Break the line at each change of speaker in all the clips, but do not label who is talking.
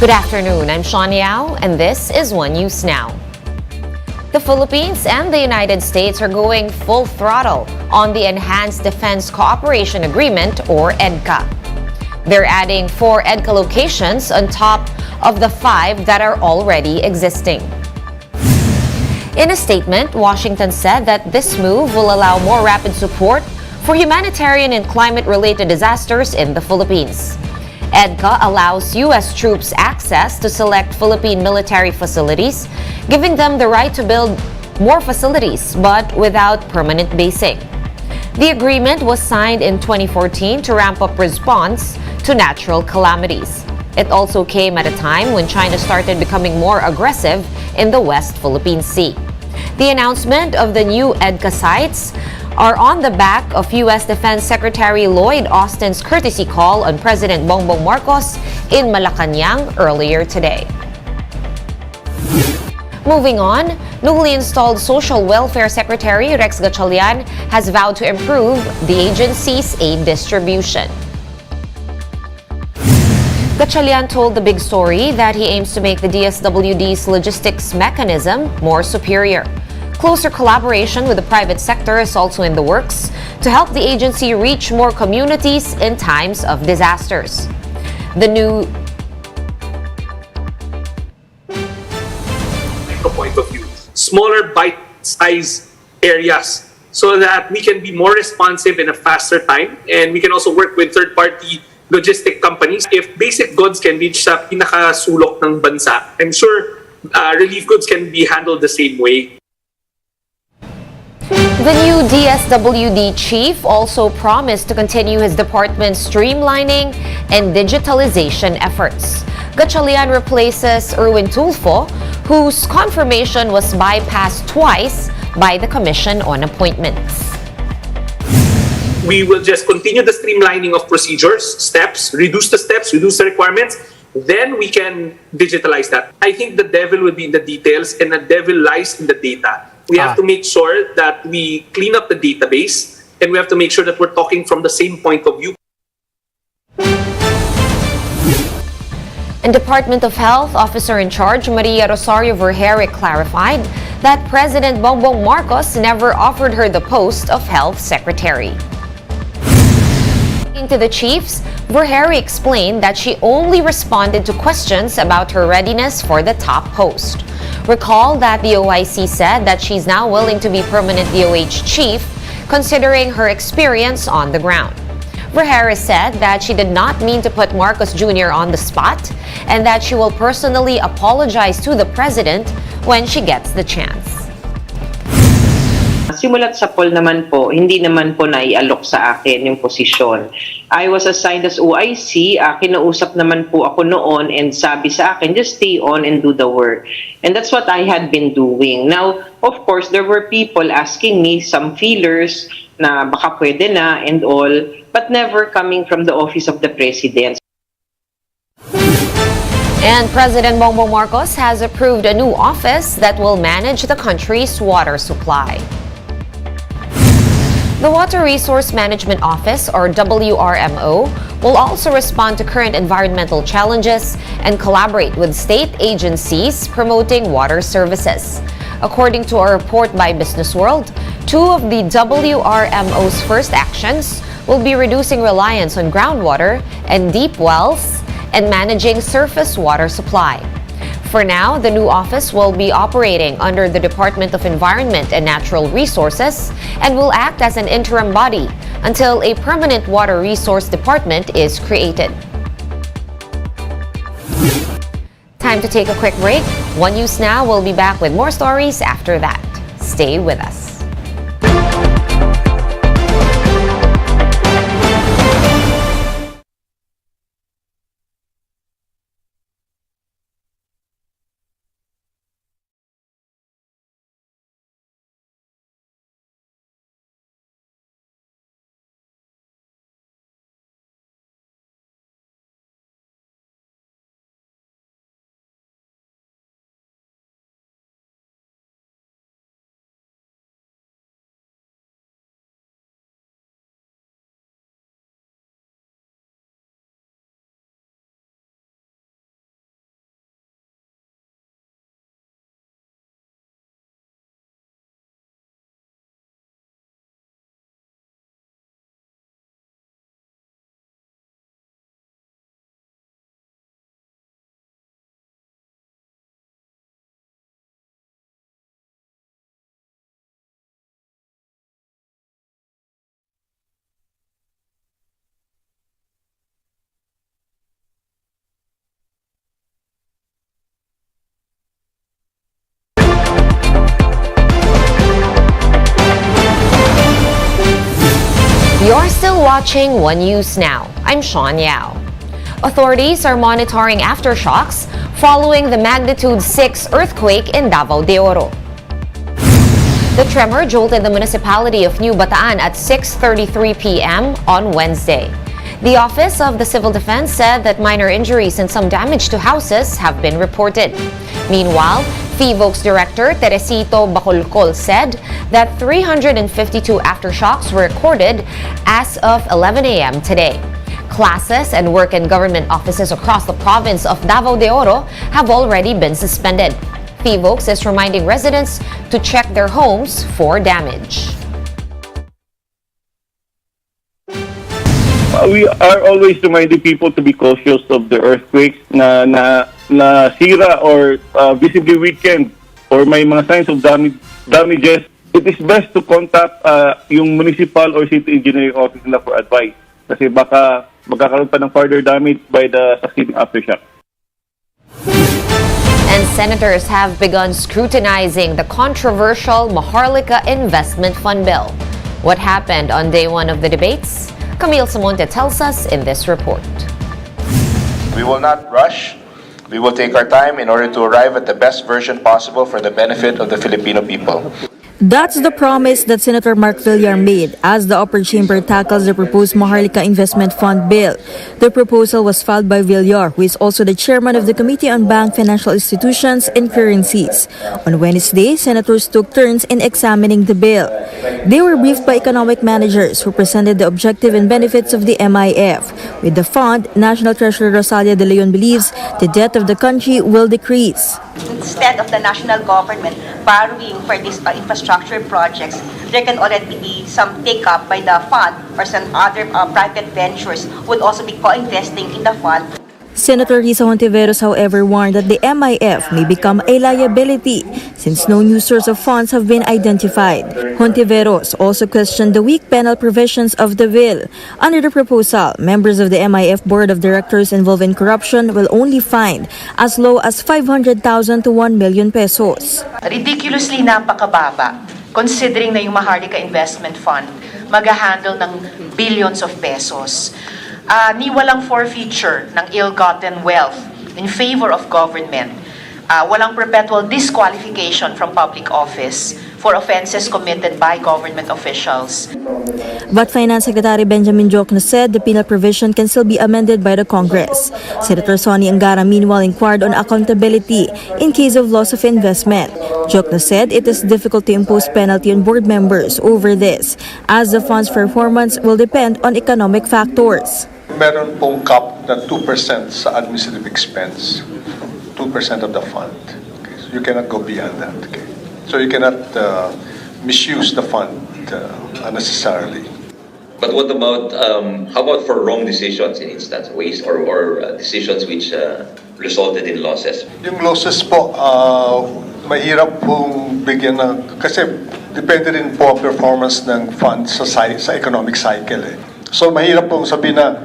Good afternoon, I'm Sean Yao, and this is One News Now. The Philippines and the United States are going full throttle on the Enhanced Defense Cooperation Agreement, or EDCA. They're adding 4 EDCA locations on top of the 5 that are already existing. In a statement, Washington said that this move will allow more rapid support for humanitarian and climate-related disasters in the Philippines. EDCA allows U.S. troops access to select Philippine military facilities, giving them the right to build more facilities, but without permanent basing. The agreement was signed in 2014 to ramp up response to natural calamities. It also came at a time when China started becoming more aggressive in the West Philippine Sea. The announcement of the new EDCA sites are on the back of U.S. Defense Secretary Lloyd Austin's courtesy call on President Bongbong Marcos in Malacanang earlier today. Moving on, newly installed Social Welfare Secretary Rex Gatchalian has vowed to improve the agency's aid distribution. Gatchalian told The Big Story that he aims to make the DSWD's logistics mechanism more superior. Closer collaboration with the private sector is also in the works to help the agency reach more communities in times of disasters. The new
point of view, smaller bite-sized areas so that we can be more responsive in a faster time, and we can also work with third-party logistic companies. If basic goods can reach sa pinakasulok ng bansa, I'm sure relief goods can be handled the same way.
The new DSWD chief also promised to continue his department's streamlining and digitalization efforts. Gatchalian replaces Erwin Tulfo, whose confirmation was bypassed twice by the Commission on Appointments.
We will just continue the streamlining of procedures, reduce the requirements, then we can digitalize that. I think the devil will be in the details, and the devil lies in the data. We have to make sure that we clean up the database, and we have to make sure that we're talking from the same point of view.
And Department of Health Officer in Charge Maria Rosario Vergeire clarified that President Bongbong Marcos never offered her the post of Health Secretary. Speaking to the chiefs, Vergeire explained that she only responded to questions about her readiness for the top post. Recall that the OIC said that she's now willing to be permanent DOH chief, considering her experience on the ground. Vergeire said that she did not mean to put Marcos Jr. on the spot and that she will personally apologize to the president when she gets the chance.
Simulat sa poll naman po, hindi naman po naialok sa akin yung posisyon. I was assigned as OIC, kinausap naman po ako noon and sabi sa akin, just stay on and do the work. And that's what I had been doing. Now, of course, there were people asking me some feelers na baka pwede na and all, but never coming from the office of the President.
And President Bongbong Marcos has approved a new office that will manage the country's water supply. The Water Resource Management Office, or WRMO, will also respond to current environmental challenges and collaborate with state agencies promoting water services. According to a report by Business World, 2 of the WRMO's first actions will be reducing reliance on groundwater and deep wells and managing surface water supply. For now, the new office will be operating under the Department of Environment and Natural Resources and will act as an interim body until a permanent water resource department is created. Time to take a quick break. One News Now will be back with more stories after that. Stay with us. You're still watching One News Now. I'm Sean Yao. Authorities are monitoring aftershocks following the magnitude 6 earthquake in Davao de Oro. The tremor jolted the municipality of New Bataan at 6:33 p.m. on Wednesday. The Office of the Civil Defense said that minor injuries and some damage to houses have been reported. Meanwhile, FIVOLC's director Teresito Bacolcol said that 352 aftershocks were recorded as of 11 a.m. today. Classes and work in government offices across the province of Davao de Oro have already been suspended. FIVOLC's is reminding residents to check their homes for damage.
We are always reminding people to be cautious of the earthquakes na sira or visibly weakened or may mga signs of damages. It is best to contact yung municipal or city engineering office nila for advice kasi baka magkakaroon pa ng further damage by the succeeding aftershock.
And senators have begun scrutinizing the controversial Maharlika Investment Fund bill. What happened on day one of the debates? Camille Samonte tells us in this report.
We will not rush. We will take our time in order to arrive at the best version possible for the benefit of the Filipino people.
That's the promise that Senator Mark Villar made as the upper chamber tackles the proposed Maharlika Investment Fund bill. The proposal was filed by Villar, who is also the chairman of the Committee on Bank, Financial Institutions and Currencies. On Wednesday, senators took turns in examining the bill. They were briefed by economic managers who presented the objective and benefits of the MIF. With the fund, National Treasurer Rosalia De Leon believes the debt of the country will decrease.
Instead of the national government borrowing for these infrastructure projects, there can already be some take-up by the fund or some other private ventures would also be co-investing in the fund.
Senator Risa Hontiveros, however, warned that the MIF may become a liability since no new source of funds have been identified. Hontiveros also questioned the weak penal provisions of the bill. Under the proposal, members of the MIF Board of Directors involved in corruption will only fined as low as 500,000 to 1 million pesos.
Ridiculously napakababa considering na yung Maharlika Investment Fund mag-handle ng billions of pesos. Ni walang forfeiture ng ill-gotten wealth in favor of government. Walang perpetual disqualification from public office for offenses committed by government officials.
But Finance Secretary Benjamin Jokno said the penal provision can still be amended by the Congress. Senator Sonny Angara meanwhile inquired on accountability in case of loss of investment. Jokno said it is difficult to impose penalty on board members over this, as the fund's performance will depend on economic factors.
Meron pong cap na 2% sa administrative expense, 2% of the fund. Okay? So you cannot go beyond that. Okay? So you cannot misuse the fund unnecessarily.
But what about, how about for wrong decisions in instance, ways or decisions which resulted in losses?
Yung losses po, mahirap pong bigyan ng, kasi depende rin po ang performance ng fund sa economic cycle. So mahirap pong sabihin na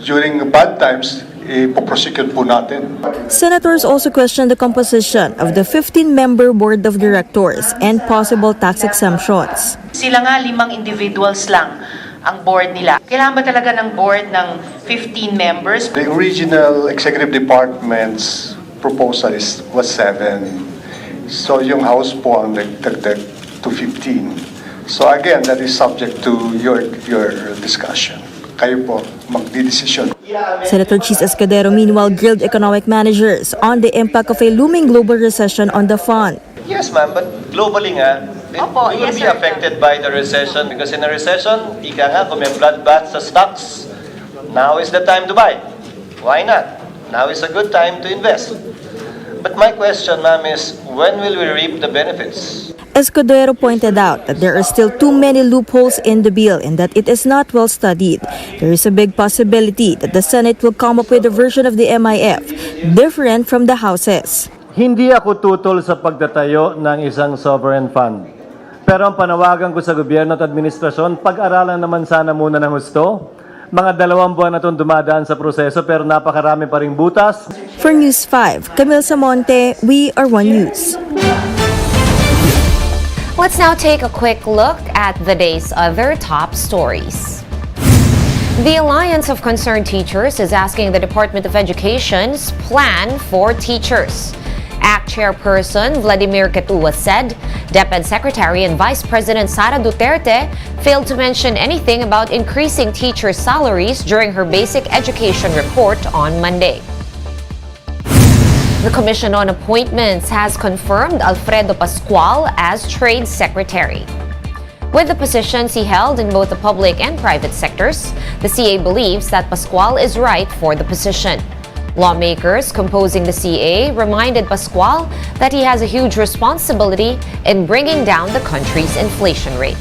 during bad times, ipoprosecute po natin.
Senators also questioned the composition of the 15-member board of directors and possible tax exemptions.
Sila nga 5 individuals lang ang board nila. Kailangan ba talaga ng board ng 15 members?
The original executive department's proposal was 7. So yung House po ang nagdagdag to 15. So again, that is subject to your discussion. Kayo po magdidesisyon.
Senator Chis Escudero meanwhile grilled economic managers on the impact of a looming global recession on the fund.
Yes, ma'am, but globally nga, we will be affected by the recession because in a recession, ika nga, kung may bloodbath sa stocks, now is the time to buy. Why not? Now is a good time to invest. But my question, ma'am, is when will we reap the benefits?
Escudero pointed out that there are still too many loopholes in the bill and that it is not well studied. There is a big possibility that the Senate will come up with a version of the MIF different from the Houses.
Hindi ako tutol sa pagtatayo ng isang sovereign fund. Pero ang panawagan ko sa gobyerno at administrasyon, pag-aralan naman sana muna ng husto. Mga 2 buwan na itong dumadaan sa proseso pero napakarami pa ring butas.
For News 5, Camille Samonte, we are One News.
Let's now take a quick look at the day's other top stories. The Alliance of Concerned Teachers is asking the Department of Education's plan for teachers. ACT Chairperson Vladimir Catua said DepEd Secretary and Vice President Sara Duterte failed to mention anything about increasing teachers' salaries during her basic education report on Monday. The Commission on Appointments has confirmed Alfredo Pascual as Trade Secretary. With the positions he held in both the public and private sectors, the CA believes that Pascual is right for the position. Lawmakers composing the CA reminded Pascual that he has a huge responsibility in bringing down the country's inflation rate.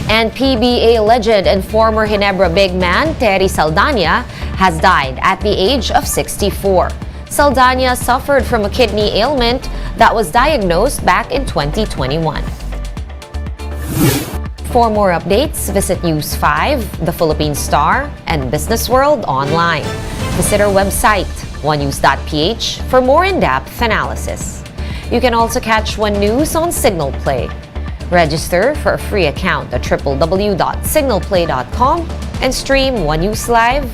And PBA legend and former Ginebra big man Terry Saldana has died at the age of 64. Saldana suffered from a kidney ailment that was diagnosed back in 2021. For more updates, visit News 5, The Philippine Star, and Business World online. Visit our website, onenews.ph, for more in-depth analysis. You can also catch One News on Signal Play. Register for a free account at www.signalplay.com and stream One News live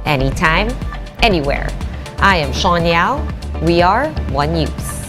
anytime, anywhere. I am Sean Yao. We are One News.